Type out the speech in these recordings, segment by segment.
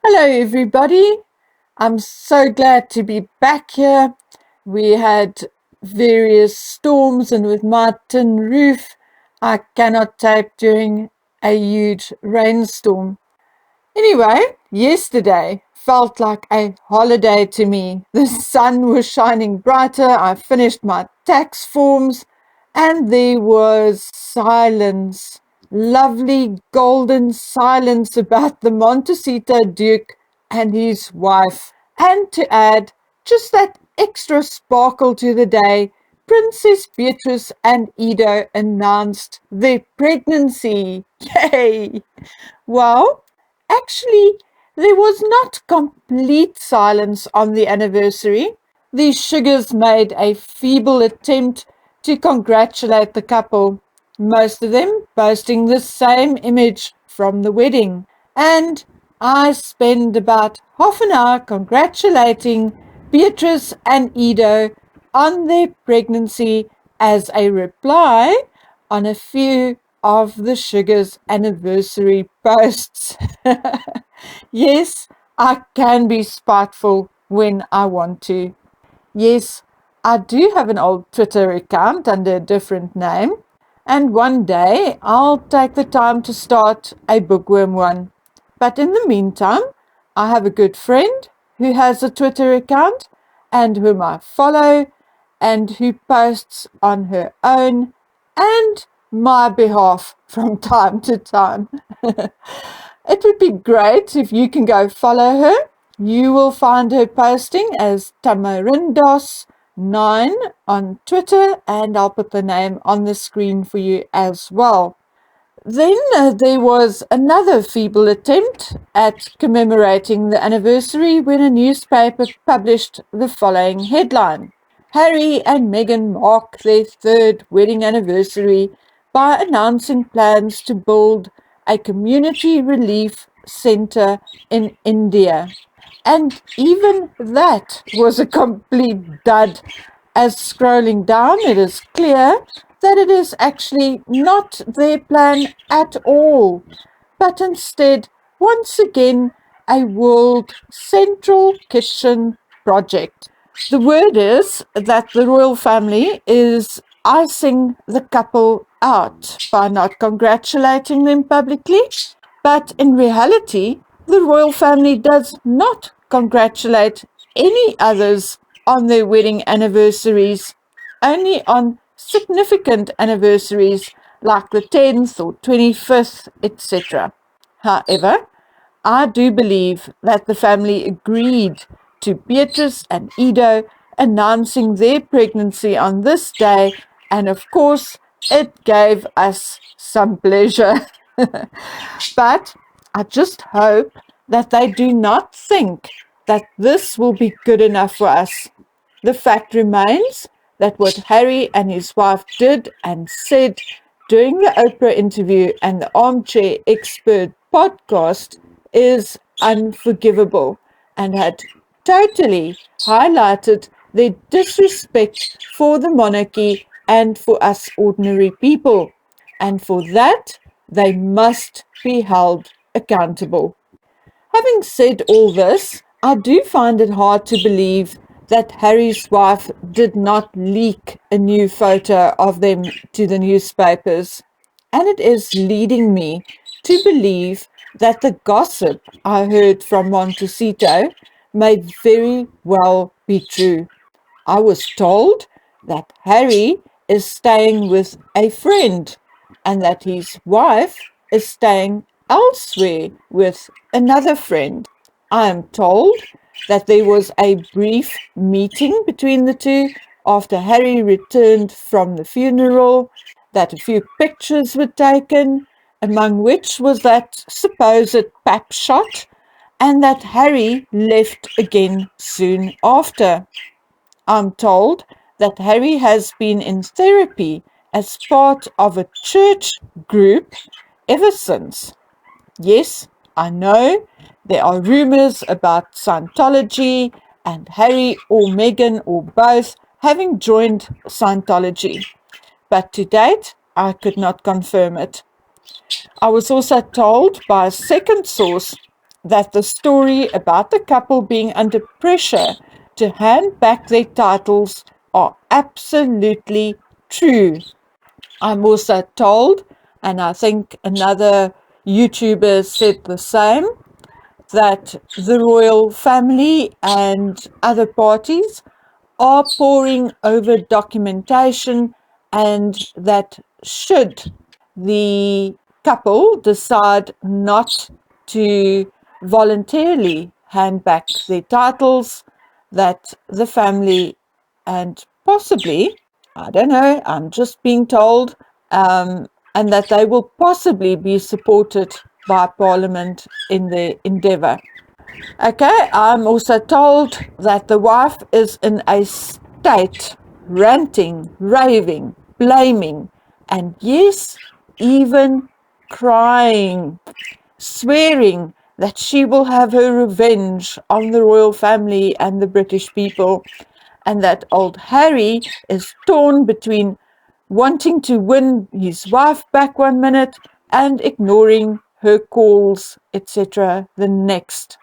Hello, everybody. I'm so glad to be back here. We had various storms, and with my tin roof, I cannot tape during a huge rainstorm. Anyway, yesterday felt like a holiday to me. The sun was shining brighter. I finished my tax forms, and there was silence. Lovely golden silence about the Montecito Duke and his wife. And to add just that extra sparkle to the day, Princess Beatrice and Edo announced their pregnancy. Yay! Well, actually, there was not complete silence on the anniversary. The Sugars made a feeble attempt to congratulate the couple, most of them posting the same image from the wedding. And I spent about half an hour congratulating Beatrice and Edo on their pregnancy as a reply on a few of the Sugars anniversary posts. Yes, I can be spiteful when I want to. Yes, I do have an old Twitter account under a different name, and one day I'll take the time to start a bookworm one. But in the meantime, I have a good friend who has a Twitter account and whom I follow and who posts on her own and my behalf from time to time. It would be great if you can go follow her. You will find her posting as Tamarindos9 on Twitter, and I'll put the name on the screen for you as well. Then there was another feeble attempt at commemorating the anniversary when a newspaper published the following headline: Harry and Meghan mark their third wedding anniversary by announcing plans to build a community relief centre in India. And even that was a complete dud, as scrolling down it is clear that it is actually not their plan at all, but instead, once again, a World Central Kitchen project. The word is that the royal family is icing the couple out by not congratulating them publicly, but in reality, the royal family does not congratulate any others on their wedding anniversaries, only on significant anniversaries like the 10th or 25th, etc. However, I do believe that the family agreed to Beatrice and Edo announcing their pregnancy on this day, and of course, it gave us some pleasure. But I just hope that they do not think that this will be good enough for us. The fact remains that what Harry and his wife did and said during the Oprah interview and the Armchair Expert podcast is unforgivable and had totally highlighted their disrespect for the monarchy and for us ordinary people. And for that, they must be held accountable. Having said all this, I do find it hard to believe that Harry's wife did not leak a new photo of them to the newspapers. And it is leading me to believe that the gossip I heard from Montecito may very well be true. I was told that Harry is staying with a friend and that his wife is staying elsewhere with another friend. I am told that there was a brief meeting between the two after Harry returned from the funeral, that a few pictures were taken, among which was that supposed pap shot, and that Harry left again soon after. I'm told that Harry has been in therapy as part of a church group ever since. Yes, I know there are rumors about Scientology and Harry or Meghan or both having joined Scientology, but to date I could not confirm it. I was also told by a second source that the story about the couple being under pressure to hand back their titles are absolutely true. I'm also told, and I think another YouTuber said the same, that the royal family and other parties are poring over documentation, and that should the couple decide not to voluntarily hand back their titles, that the family and possibly, I don't know, I'm just being told, and that they will possibly be supported by Parliament in their endeavour. Okay, I'm also told that the wife is in a state, ranting, raving, blaming, and yes, even crying, swearing that she will have her revenge on the royal family and the British people, and that old Harry is torn between wanting to win his wife back one minute and ignoring her calls, etc., the next.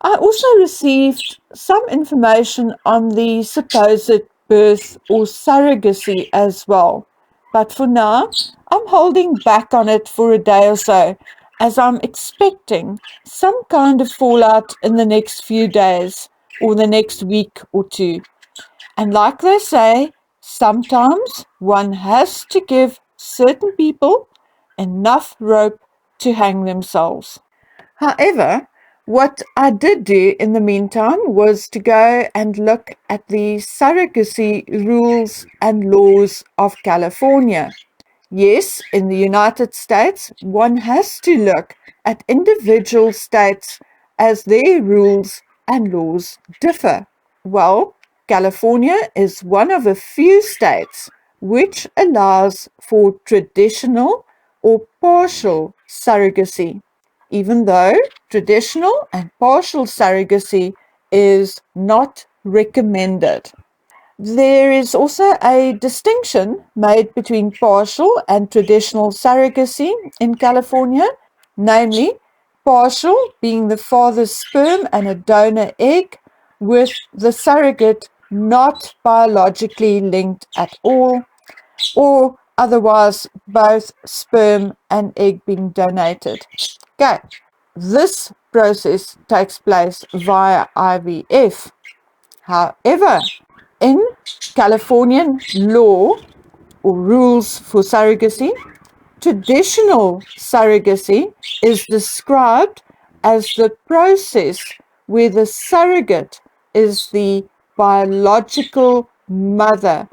I also received some information on the supposed birth or surrogacy as well. But for now, I'm holding back on it for a day or so, as I'm expecting some kind of fallout in the next few days or the next week or two. And like they say, sometimes one has to give certain people enough rope to hang themselves. However, what I did do in the meantime was to go and look at the surrogacy rules and laws of California. Yes, in the United States, one has to look at individual states as their rules and laws differ. Well, California is one of a few states which allows for traditional or partial surrogacy, even though traditional and partial surrogacy is not recommended. There is also a distinction made between partial and traditional surrogacy in California, namely partial being the father's sperm and a donor egg, with the surrogate not biologically linked at all, or otherwise both sperm and egg being donated. Okay, this process takes place via IVF. However, in Californian law or rules for surrogacy, traditional surrogacy is described as the process where the surrogate is the biological mother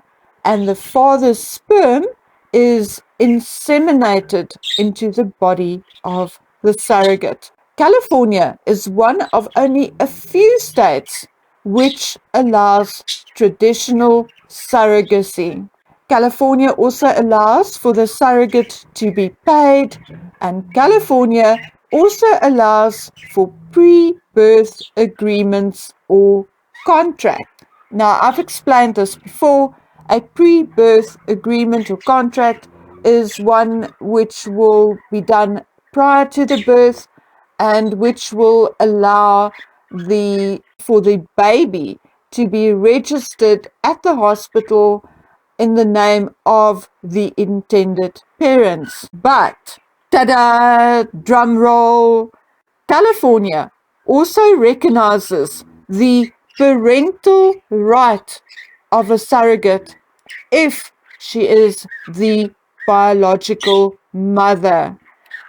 and the father's sperm is inseminated into the body of the surrogate. California is one of only a few states which allows traditional surrogacy. California also allows for the surrogate to be paid, and California also allows for pre-birth agreements or contract. Now, I've explained this before. A pre-birth agreement or contract is one which will be done prior to the birth and which will allow for the baby to be registered at the hospital in the name of the intended parents. But, ta-da, drum roll, California also recognizes the parental right of a surrogate if she is the biological mother.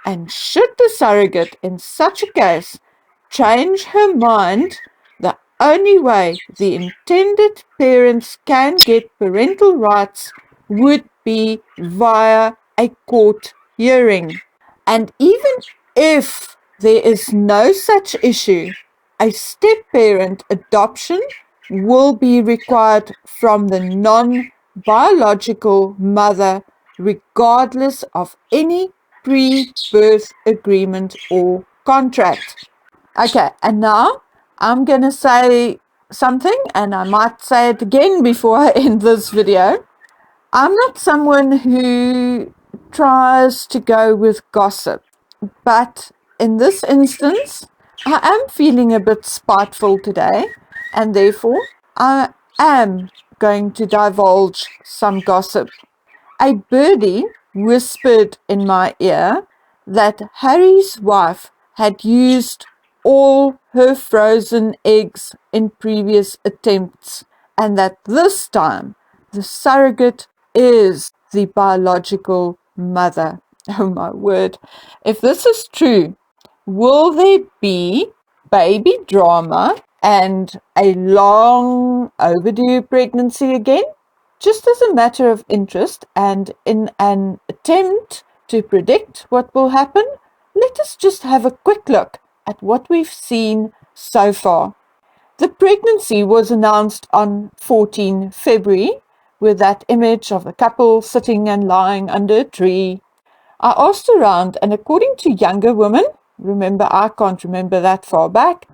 And should the surrogate in such a case change her mind, the only way the intended parents can get parental rights would be via a court hearing. And even if there is no such issue, a step-parent adoption will be required from the non-biological mother, regardless of any pre-birth agreement or contract. Okay, and now I'm going to say something, and I might say it again before I end this video. I'm not someone who tries to go with gossip, but in this instance, I am feeling a bit spiteful today, and therefore I am going to divulge some gossip. A birdie whispered in my ear that Harry's wife had used all her frozen eggs in previous attempts, and that this time the surrogate is the biological mother. Oh my word. If this is true, will there be baby drama and a long overdue pregnancy again? Just as a matter of interest and in an attempt to predict what will happen, let us just have a quick look at what we've seen so far. The pregnancy was announced on 14 February with that image of the couple sitting and lying under a tree. I asked around, and according to younger women, remember I can't remember that far back,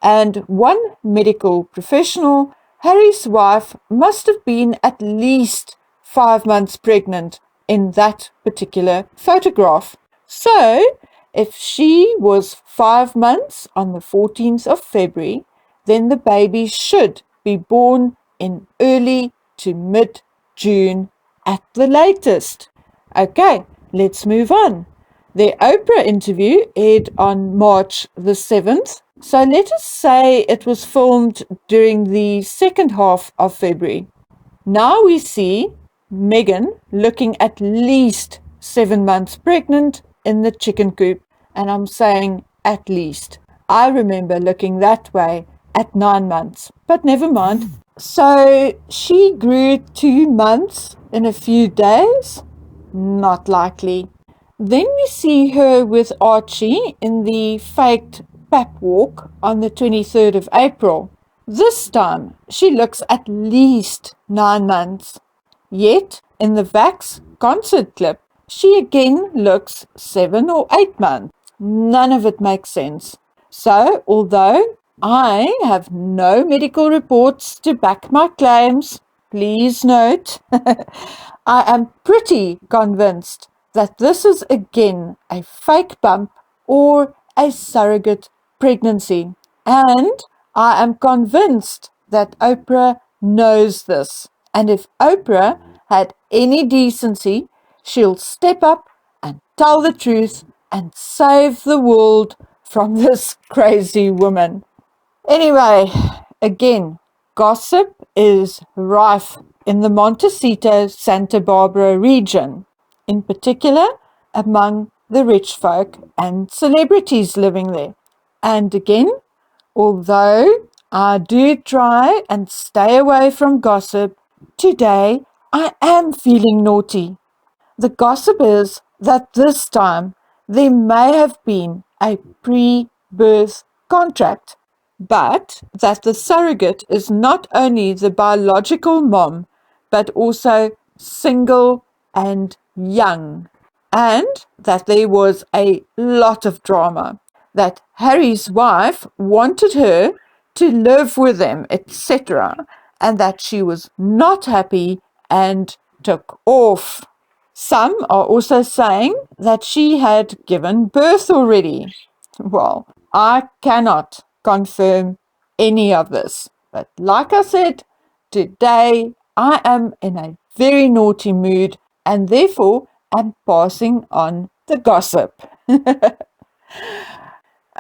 and one medical professional, Harry's wife must have been at least 5 months pregnant in that particular photograph. So, if she was 5 months on the 14th of February, then the baby should be born in early to mid-June at the latest. Okay, let's move on. The Oprah interview aired on March the 7th, so let us say it was filmed during the second half of February. Now we see Meghan looking at least 7 months pregnant in the chicken coop, and I'm saying at least. I remember looking that way at 9 months, but never mind. So she grew 2 months in a few days? Not likely. Then we see her with Archie in the faked pap walk on the 23rd of April. This time she looks at least 9 months. Yet in the Vax concert clip, she again looks 7 or 8 months. None of it makes sense. So, although I have no medical reports to back my claims, please note, I am pretty convinced that this is again a fake bump or a surrogate pregnancy. And I am convinced that Oprah knows this. And if Oprah had any decency, she'll step up and tell the truth and save the world from this crazy woman. Anyway, again, gossip is rife in the Montecito, Santa Barbara region, in particular among the rich folk and celebrities living there. And again, although I do try and stay away from gossip, today I am feeling naughty. The gossip is that this time there may have been a pre-birth contract, but that the surrogate is not only the biological mom, but also single and young, and that there was a lot of drama, that Harry's wife wanted her to live with them, etc., and that she was not happy and took off. Some are also saying that she had given birth already. Well, I cannot confirm any of this. But like I said, today I am in a very naughty mood and therefore am passing on the gossip.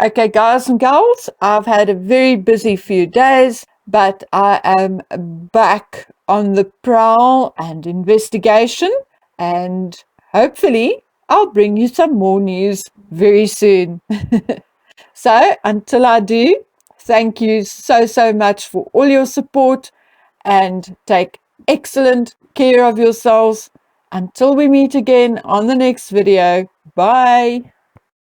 Okay, guys and girls, I've had a very busy few days, but I am back on the prowl and investigation, and hopefully I'll bring you some more news very soon. So until I do, thank you so much for all your support, and take excellent care of yourselves. Until we meet again on the next video, bye.